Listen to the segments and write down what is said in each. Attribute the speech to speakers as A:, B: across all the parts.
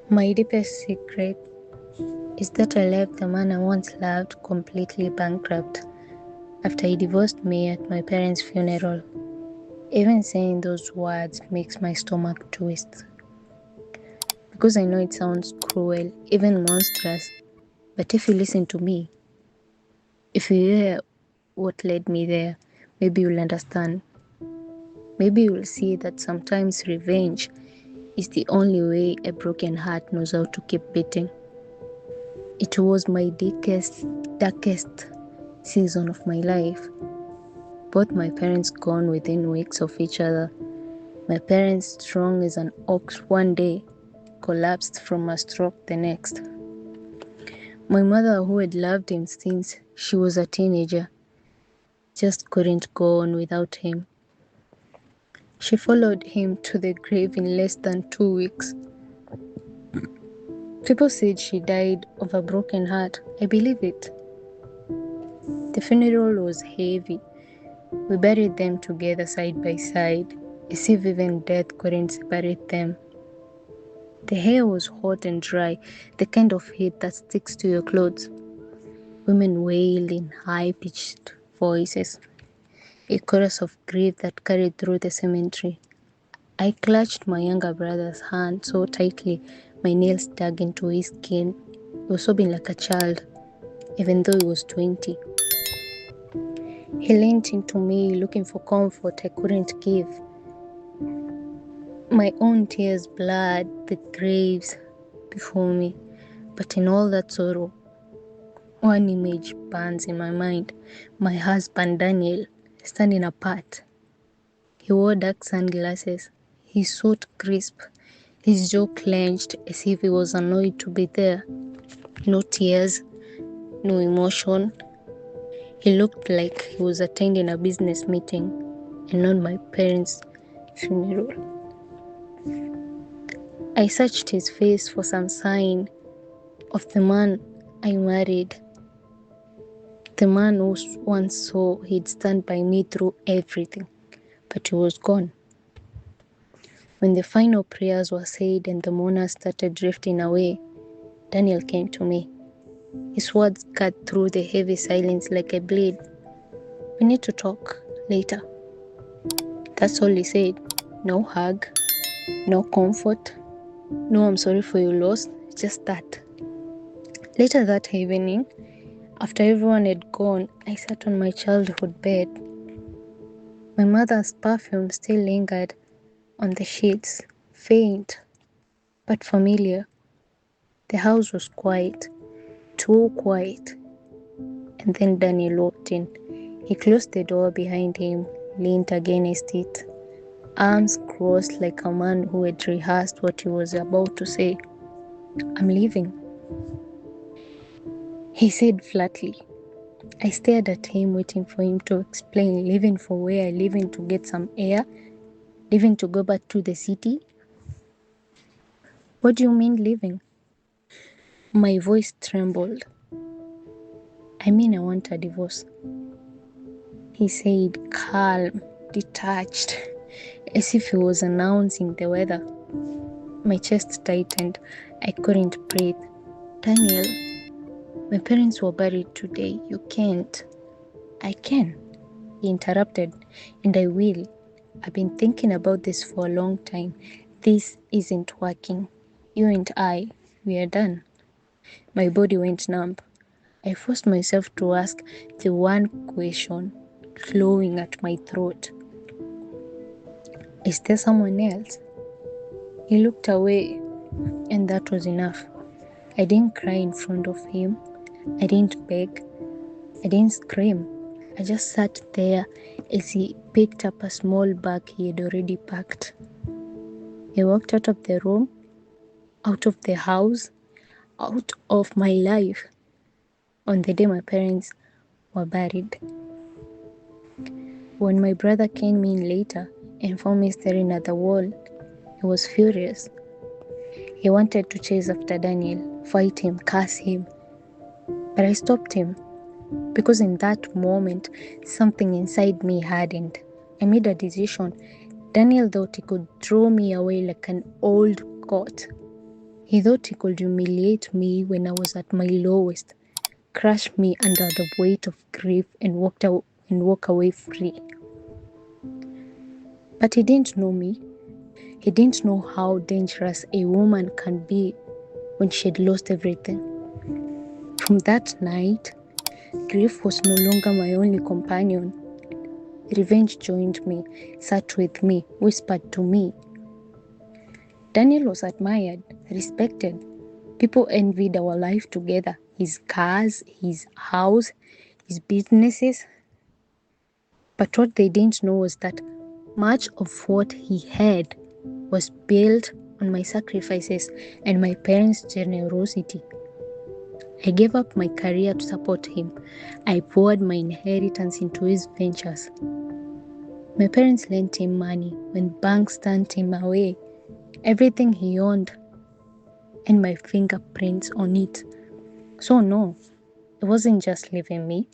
A: My deepest secret is that I left the man I once loved completely bankrupt after he divorced me at my parents' funeral. Even saying those words makes my stomach twist. Because I know it sounds cruel, even monstrous, but if you listen to me, if you hear what led me there, maybe you'll understand. Maybe you'll see that sometimes revenge is the only way a broken heart knows how to keep beating. It was my darkest season of my life. Both my parents gone within weeks of each other. My parents, strong as an ox one day, collapsed from a stroke the next. My mother, who had loved him since she was a teenager, just couldn't go on without him. She followed him to the grave in less than 2 weeks. People said she died of a broken heart. I believe it. The funeral was heavy. We buried them together side by side, as if even death couldn't separate them. The hair was hot and dry, the kind of heat that sticks to your clothes. Women wailed in high-pitched voices, a chorus of grief that carried through the cemetery. I clutched my younger brother's hand so tightly my nails dug into his skin. He was sobbing like a child, even though he was 20. He leaned into me, looking for comfort I couldn't give. My own tears blurred the graves before me, but in all that sorrow, one image burns in my mind. My husband Daniel, standing apart. He wore dark sunglasses, his suit crisp, his jaw clenched as if he was annoyed to be there. No tears, no emotion. He looked like he was attending a business meeting and not my parents' funeral. I searched his face for some sign of the man I married, the man who once saw he'd stand by me through everything, but he was gone. When the final prayers were said and the mourners started drifting away, Daniel came to me. His words cut through the heavy silence like a blade. "We need to talk later." That's all he said. No hug, no comfort, no "I'm sorry for your loss," just that. Later that evening, after everyone had gone, I sat on my childhood bed. My mother's perfume still lingered on the sheets, faint but familiar. The house was quiet, too quiet. And then Daniel walked in. He closed the door behind him, leaned against it, arms crossed like a man who had rehearsed what he was about to say. "I'm leaving," he said flatly. I stared at him, waiting for him to explain. Leaving for where? Leaving to get some air? Leaving to go back to the city? "What do you mean leaving?" My voice trembled. "I mean I want a divorce," he said, calm, detached, as if he was announcing the weather. My chest tightened. I couldn't breathe. "Daniel, my parents were buried today. You can't." "I can," he interrupted, "and I will. I've been thinking about this for a long time. This isn't working. You and I, we are done." My body went numb. I forced myself to ask the one question clawing at my throat. "Is there someone else?" He looked away, and that was enough. I didn't cry in front of him. I didn't beg. I didn't scream. I just sat there as he picked up a small bag he had already packed. He walked out of the room, out of the house, out of my life on the day my parents were buried. When my brother came in later and found me staring at the wall, he was furious. He wanted to chase after Daniel, fight him, curse him. But I stopped him. Because in that moment, something inside me hardened. I made a decision. Daniel thought he could throw me away like an old coat. He thought he could humiliate me when I was at my lowest, crush me under the weight of grief and walk away free. But he didn't know me. He didn't know how dangerous a woman can be when she had lost everything. From that night, grief was no longer my only companion. Revenge joined me, sat with me, whispered to me. Daniel was admired, respected. People envied our life together, his cars, his house, his businesses. But what they didn't know was that much of what he had was built on my sacrifices and my parents' generosity. I gave up my career to support him. I poured my inheritance into his ventures. My parents lent him money when banks turned him away. Everything he owned and my fingerprints on it. So no, it wasn't just leaving me.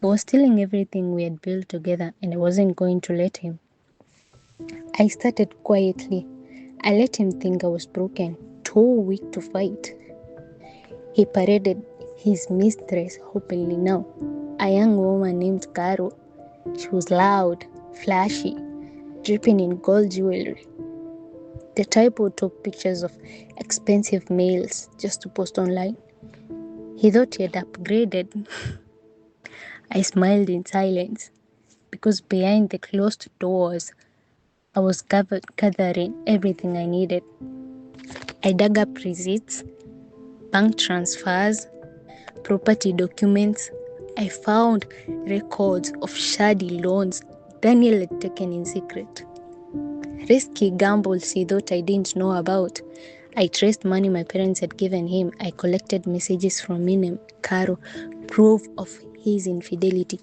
A: He was stealing everything we had built together, and I wasn't going to let him. I started quietly. I let him think I was broken, too weak to fight. He paraded his mistress openly now, a young woman named Caro. She was loud, flashy, dripping in gold jewelry. The type who took pictures of expensive meals just to post online. He thought he had upgraded. I smiled in silence because behind the closed doors, I was gathering everything I needed. I dug up receipts, bank transfers, property documents. I found records of shady loans Daniel had taken in secret. Risky gambles he thought I didn't know about. I traced money my parents had given him. I collected messages from Minem, Caro, proof of his infidelity.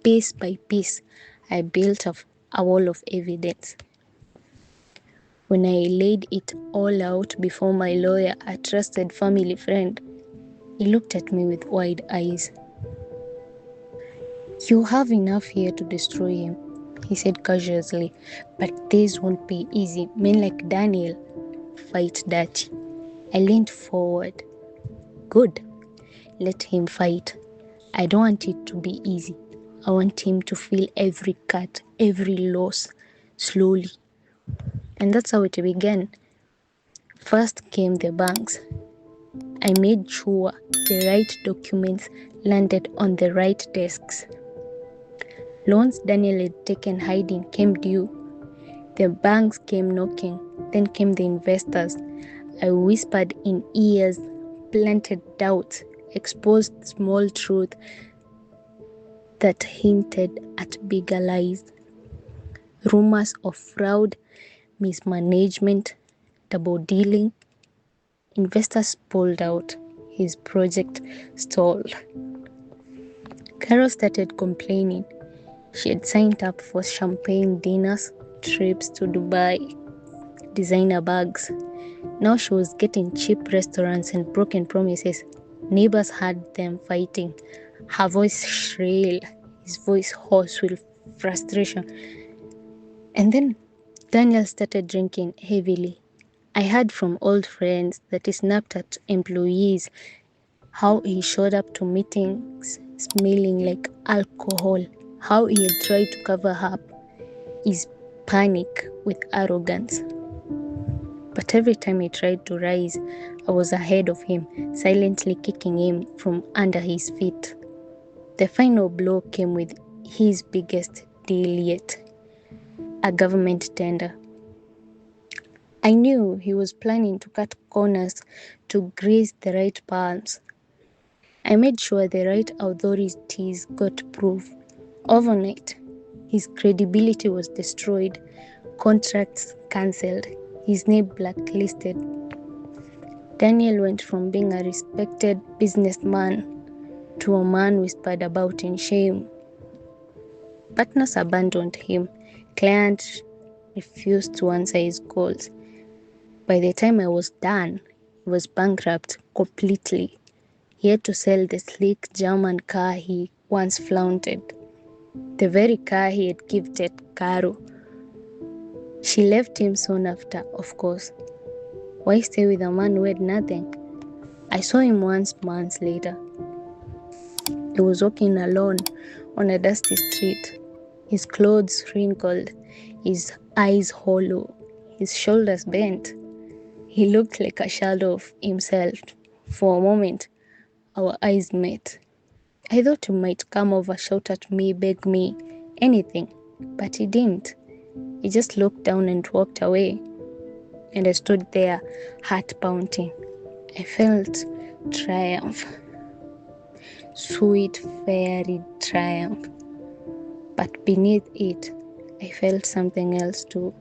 A: Piece by piece, I built up a wall of evidence. When I laid it all out before my lawyer, a trusted family friend, he looked at me with wide eyes. "You have enough here to destroy him," he said casually, "but this won't be easy. Men like Daniel fight dirty." I leaned forward. "Good. Let him fight. I don't want it to be easy. I want him to feel every cut, every loss, slowly." And that's how it began. First came the banks. I made sure the right documents landed on the right desks. Loans Daniel had taken hiding came due. The banks came knocking. Then came the investors. I whispered in ears, planted doubts, exposed small truth that hinted at bigger lies. Rumors of fraud, mismanagement, double dealing. Investors pulled out. His project stalled. Carol started complaining. She had signed up for champagne dinners, trips to Dubai, designer bags. Now she was getting cheap restaurants and broken promises. Neighbors heard them fighting. Her voice shrill, his voice hoarse with frustration. And then Daniel started drinking heavily. I heard from old friends that he snapped at employees, how he showed up to meetings smelling like alcohol, how he had tried to cover up his panic with arrogance. But every time he tried to rise, I was ahead of him, silently kicking him from under his feet. The final blow came with his biggest deal yet, a government tender. I knew he was planning to cut corners to grease the right palms. I made sure the right authorities got proof. Overnight, his credibility was destroyed, contracts cancelled, his name blacklisted. Daniel went from being a respected businessman to a man whispered about in shame. Partners abandoned him. Clients refused to answer his calls. By the time I was done, he was bankrupt completely. He had to sell the sleek German car he once flaunted, the very car he had gifted Caro. She left him soon after, of course. Why stay with a man who had nothing? I saw him once months later. He was walking alone on a dusty street, his clothes wrinkled, his eyes hollow, his shoulders bent. He looked like a shadow of himself. For a moment, our eyes met. I thought he might come over, shout at me, beg me, anything, but he didn't. He just looked down and walked away. And I stood there, heart pounding. I felt triumph, sweet, fairy triumph. But beneath it, I felt something else too,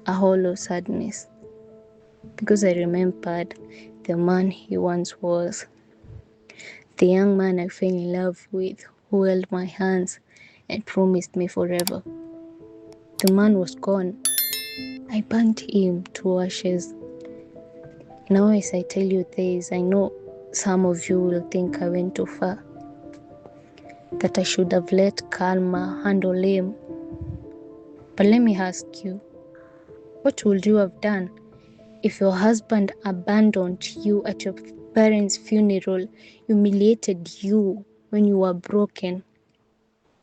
A: a hollow sadness. Because I remembered the man he once was, the young man I fell in love with, who held my hands and promised me forever. The man was gone. I burnt him to ashes. Now as I tell you this, I know some of you will think I went too far, that I should have let karma handle him. But let me ask you, what would you have done if your husband abandoned you at your parents' funeral, humiliated you when you were broken,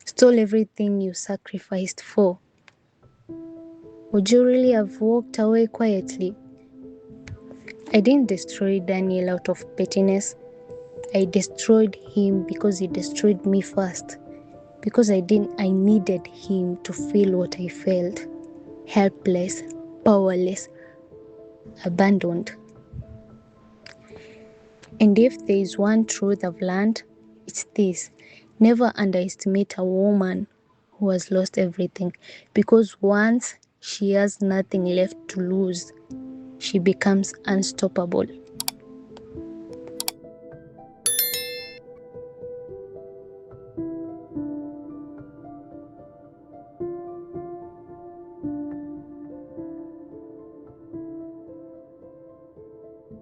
A: stole everything you sacrificed for? Would you really have walked away quietly? I didn't destroy Daniel out of pettiness. I destroyed him because he destroyed me first. Because I needed him to feel what I felt. Helpless, powerless, abandoned. And if there is one truth I've learned, it's this: never underestimate a woman who has lost everything, because once she has nothing left to lose, she becomes unstoppable.